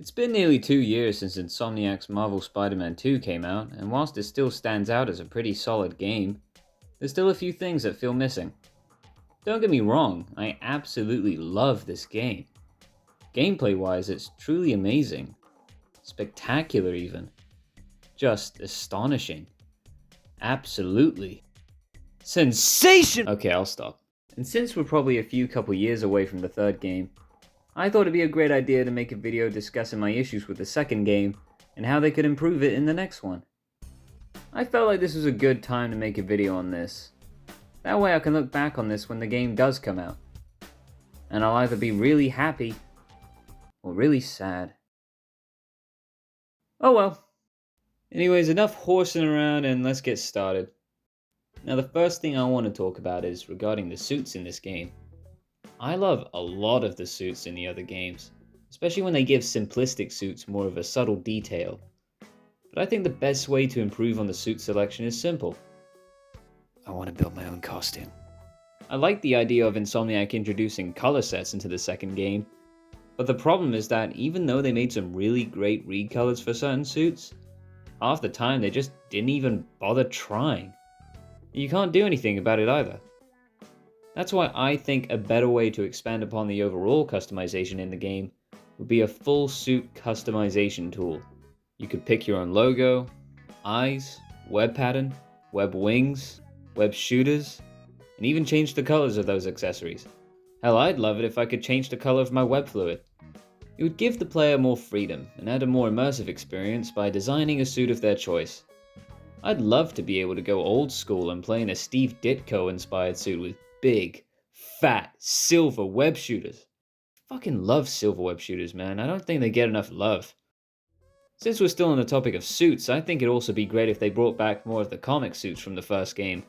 It's been nearly 2 years since Insomniac's Marvel Spider-Man 2 came out, and whilst it still stands out as a pretty solid game, there's still a few things that feel missing. Don't get me wrong, I absolutely love this game. Gameplay-wise, it's truly amazing. Spectacular even. Just astonishing. Absolutely. Sensation! Okay, I'll stop. And since we're probably a couple years away from the third game, I thought it'd be a great idea to make a video discussing my issues with the second game and how they could improve it in the next one. I felt like this was a good time to make a video on this. That way I can look back on this when the game does come out. And I'll either be really happy or really sad. Oh well. Anyways, enough horsing around and let's get started. Now the first thing I want to talk about is regarding the suits in this game. I love a lot of the suits in the other games, especially when they give simplistic suits more of a subtle detail. But I think the best way to improve on the suit selection is simple. I want to build my own costume. I like the idea of Insomniac introducing color sets into the second game, but the problem is that even though they made some really great recolors for certain suits, half the time they just didn't even bother trying. You can't do anything about it either. That's why I think a better way to expand upon the overall customization in the game would be a full suit customization tool. You could pick your own logo, eyes, web pattern, web wings, web shooters, and even change the colors of those accessories. Hell, I'd love it if I could change the color of my web fluid. It would give the player more freedom and add a more immersive experience by designing a suit of their choice. I'd love to be able to go old school and play in a Steve Ditko inspired suit with big, fat, silver web shooters. Fucking love silver web shooters, man. I don't think they get enough love. Since we're still on the topic of suits, I think it'd also be great if they brought back more of the comic suits from the first game.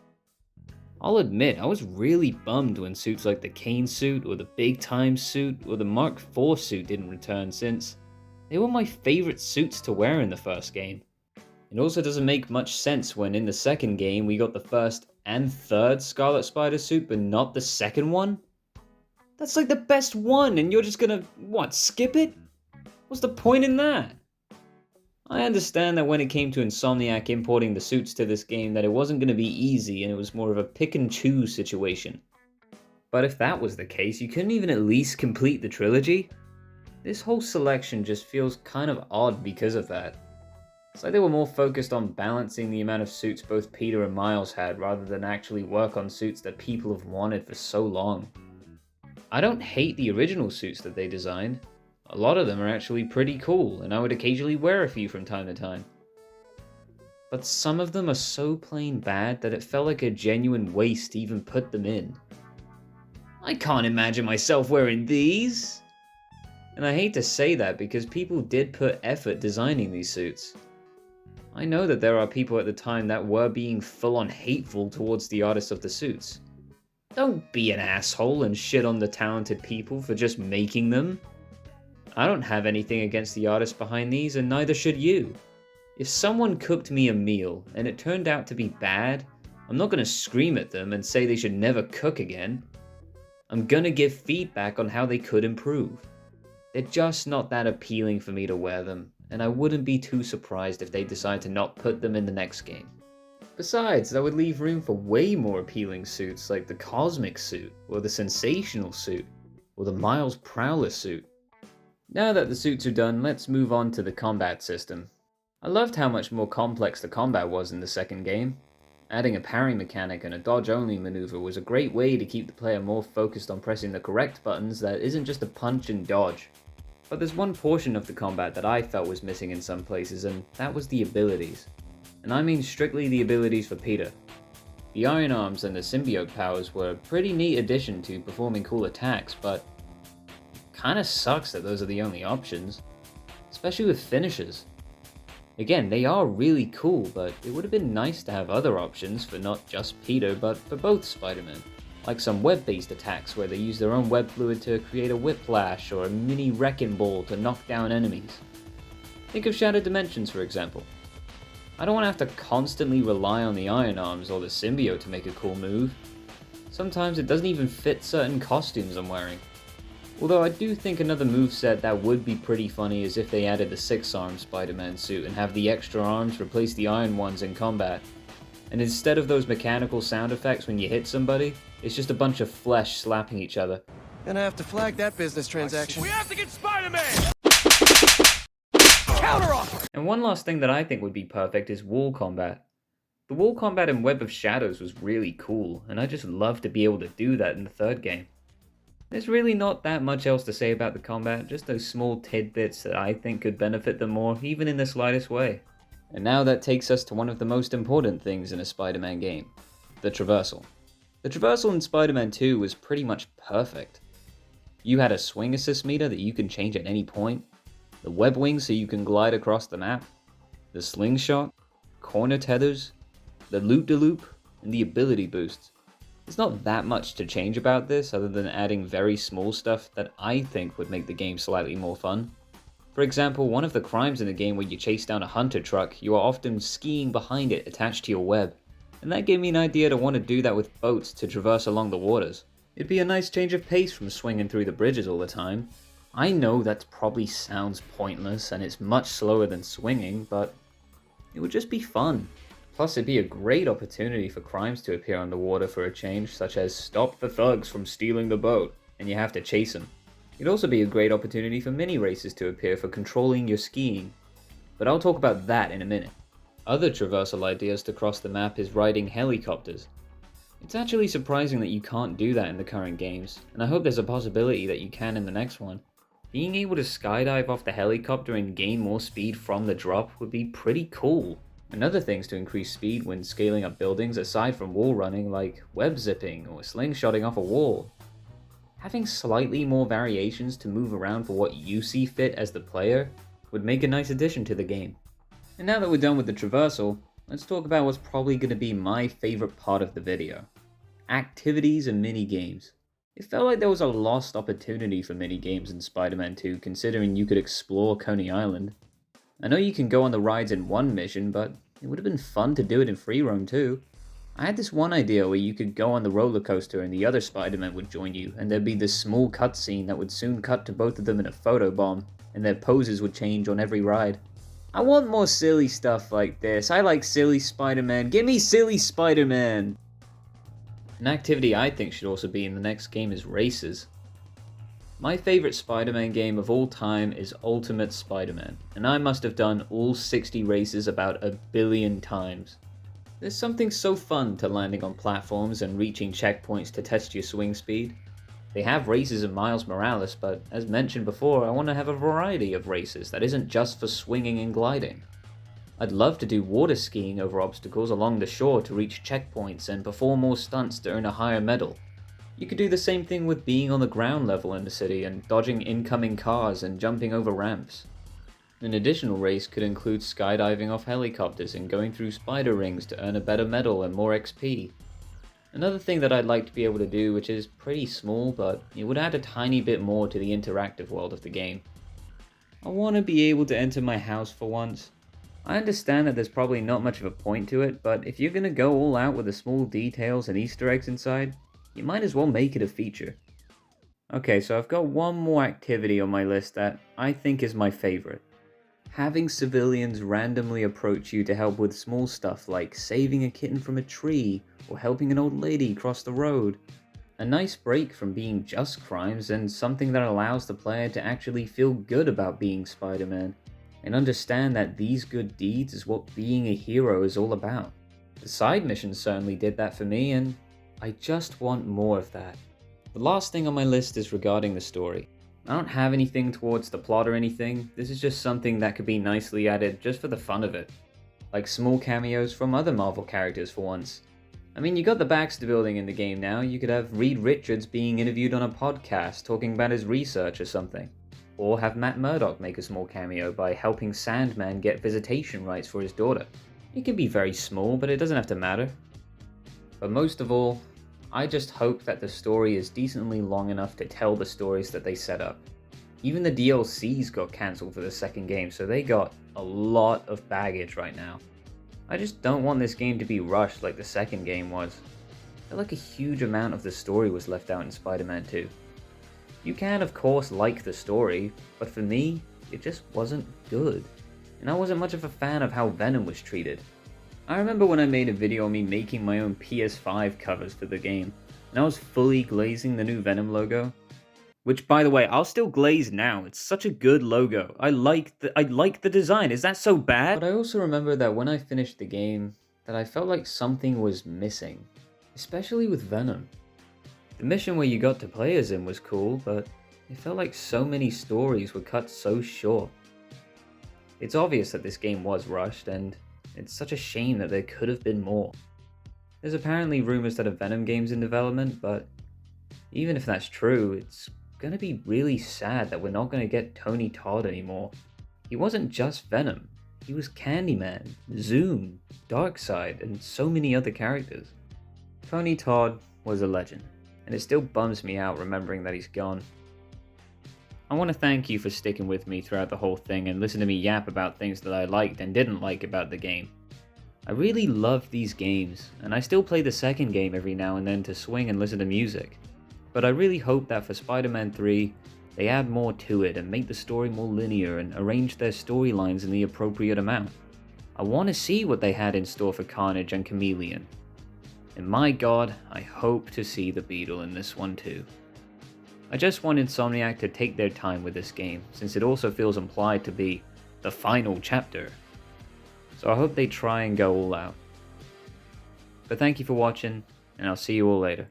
I'll admit, I was really bummed when suits like the Kane suit, or the Big Time suit, or the Mark IV suit didn't return, since they were my favorite suits to wear in the first game. It also doesn't make much sense when in the second game we got the first and third Scarlet Spider suit but not the second one? That's like the best one and you're just gonna, what, skip it? What's the point in that? I understand that when it came to Insomniac importing the suits to this game that it wasn't gonna be easy and it was more of a pick and choose situation. But if that was the case, you couldn't even at least complete the trilogy? This whole selection just feels kind of odd because of that. It's like they were more focused on balancing the amount of suits both Peter and Miles had rather than actually work on suits that people have wanted for so long. I don't hate the original suits that they designed. A lot of them are actually pretty cool, and I would occasionally wear a few from time to time. But some of them are so plain bad that it felt like a genuine waste to even put them in. I can't imagine myself wearing these! And I hate to say that because people did put effort designing these suits. I know that there are people at the time that were being full-on hateful towards the artists of the suits. Don't be an asshole and shit on the talented people for just making them. I don't have anything against the artists behind these, and neither should you. If someone cooked me a meal and it turned out to be bad, I'm not gonna scream at them and say they should never cook again. I'm gonna give feedback on how they could improve. They're just not that appealing for me to wear them, and I wouldn't be too surprised if they decide to not put them in the next game. Besides, that would leave room for way more appealing suits like the Cosmic suit, or the Sensational suit, or the Miles Prowler suit. Now that the suits are done, let's move on to the combat system. I loved how much more complex the combat was in the second game. Adding a parry mechanic and a dodge-only maneuver was a great way to keep the player more focused on pressing the correct buttons that isn't just a punch and dodge. But there's one portion of the combat that I felt was missing in some places, and that was the abilities. And I mean strictly the abilities for Peter. The Iron Arms and the Symbiote powers were a pretty neat addition to performing cool attacks, but it kinda sucks that those are the only options. Especially with finishers. Again, they are really cool, but it would have been nice to have other options for not just Peter, but for both Spider-Man. Like some web-based attacks where they use their own web fluid to create a whiplash or a mini wrecking ball to knock down enemies. Think of Shattered Dimensions, for example. I don't want to have to constantly rely on the Iron Arms or the Symbiote to make a cool move. Sometimes it doesn't even fit certain costumes I'm wearing. Although I do think another moveset that would be pretty funny is if they added the 6-arm Spider-Man suit and have the extra arms replace the iron ones in combat. And instead of those mechanical sound effects when you hit somebody, it's just a bunch of flesh slapping each other. Gonna have to flag that business transaction. We have to get Spider-Man! Counter-offer! And one last thing that I think would be perfect is wall combat. The wall combat in Web of Shadows was really cool, and I just love to be able to do that in the third game. There's really not that much else to say about the combat, just those small tidbits that I think could benefit them more, even in the slightest way. And now that takes us to one of the most important things in a Spider-Man game, the Traversal. The Traversal in Spider-Man 2 was pretty much perfect. You had a swing assist meter that you can change at any point, the web wing so you can glide across the map, the slingshot, corner tethers, the loop-de-loop, and the ability boosts. There's not that much to change about this other than adding very small stuff that I think would make the game slightly more fun. For example, one of the crimes in the game where you chase down a hunter truck, you are often skiing behind it attached to your web. And that gave me an idea to want to do that with boats to traverse along the waters. It'd be a nice change of pace from swinging through the bridges all the time. I know that probably sounds pointless and it's much slower than swinging, but it would just be fun. Plus, it'd be a great opportunity for crimes to appear on the water for a change, such as stop the thugs from stealing the boat, and you have to chase them. It'd also be a great opportunity for mini races to appear for controlling your skiing. But I'll talk about that in a minute. Other traversal ideas to cross the map is riding helicopters. It's actually surprising that you can't do that in the current games, and I hope there's a possibility that you can in the next one. Being able to skydive off the helicopter and gain more speed from the drop would be pretty cool. Another things to increase speed when scaling up buildings aside from wall running, like web zipping or slingshotting off a wall. Having slightly more variations to move around for what you see fit as the player would make a nice addition to the game. And now that we're done with the traversal, let's talk about what's probably going to be my favorite part of the video. Activities and mini-games. It felt like there was a lost opportunity for mini-games in Spider-Man 2 considering you could explore Coney Island. I know you can go on the rides in one mission, but it would have been fun to do it in free roam too. I had this one idea where you could go on the roller coaster and the other Spider-Man would join you, and there'd be this small cutscene that would soon cut to both of them in a photobomb, and their poses would change on every ride. I want more silly stuff like this. I like silly Spider-Man. Give me silly Spider-Man! An activity I think should also be in the next game is races. My favorite Spider-Man game of all time is Ultimate Spider-Man, and I must have done all 60 races about 1 billion times. There's something so fun to landing on platforms and reaching checkpoints to test your swing speed. They have races in Miles Morales, but as mentioned before, I want to have a variety of races that isn't just for swinging and gliding. I'd love to do water skiing over obstacles along the shore to reach checkpoints and perform more stunts to earn a higher medal. You could do the same thing with being on the ground level in the city and dodging incoming cars and jumping over ramps. An additional race could include skydiving off helicopters and going through spider rings to earn a better medal and more XP. Another thing that I'd like to be able to do, which is pretty small, but it would add a tiny bit more to the interactive world of the game. I want to be able to enter my house for once. I understand that there's probably not much of a point to it, but if you're going to go all out with the small details and Easter eggs inside, you might as well make it a feature. Okay, so I've got one more activity on my list that I think is my favorite. Having civilians randomly approach you to help with small stuff like saving a kitten from a tree or helping an old lady cross the road. A nice break from being just crimes and something that allows the player to actually feel good about being Spider-Man and understand that these good deeds is what being a hero is all about. The side missions certainly did that for me, and I just want more of that. The last thing on my list is regarding the story. I don't have anything towards the plot or anything, this is just something that could be nicely added just for the fun of it. Like small cameos from other Marvel characters for once. I mean, you got the Baxter building in the game now, you could have Reed Richards being interviewed on a podcast talking about his research or something. Or have Matt Murdock make a small cameo by helping Sandman get visitation rights for his daughter. It can be very small, but it doesn't have to matter. But most of all, I just hope that the story is decently long enough to tell the stories that they set up. Even the DLCs got cancelled for the second game, so they got a lot of baggage right now. I just don't want this game to be rushed like the second game was. I feel like a huge amount of the story was left out in Spider-Man 2. You can, of course, like the story, but for me, it just wasn't good. And I wasn't much of a fan of how Venom was treated. I remember when I made a video on me making my own PS5 covers for the game, and I was fully glazing the new Venom logo. Which, by the way, I'll still glaze now. It's such a good logo. I like the design. Is that so bad? But I also remember that when I finished the game, that I felt like something was missing, especially with Venom. The mission where you got to play as him was cool, but it felt like so many stories were cut so short. It's obvious that this game was rushed, and it's such a shame that there could have been more. There's apparently rumors that a Venom game's in development, but even if that's true, it's gonna be really sad that we're not gonna get Tony Todd anymore. He wasn't just Venom, he was Candyman, Zoom, Darkseid, and so many other characters. Tony Todd was a legend, and it still bums me out remembering that he's gone. I want to thank you for sticking with me throughout the whole thing and listen to me yap about things that I liked and didn't like about the game. I really love these games, and I still play the second game every now and then to swing and listen to music. But I really hope that for Spider-Man 3, they add more to it and make the story more linear and arrange their storylines in the appropriate amount. I want to see what they had in store for Carnage and Chameleon. And my god, I hope to see the Beetle in this one too. I just want Insomniac to take their time with this game, since it also feels implied to be the final chapter. So I hope they try and go all out. But thank you for watching, and I'll see you all later.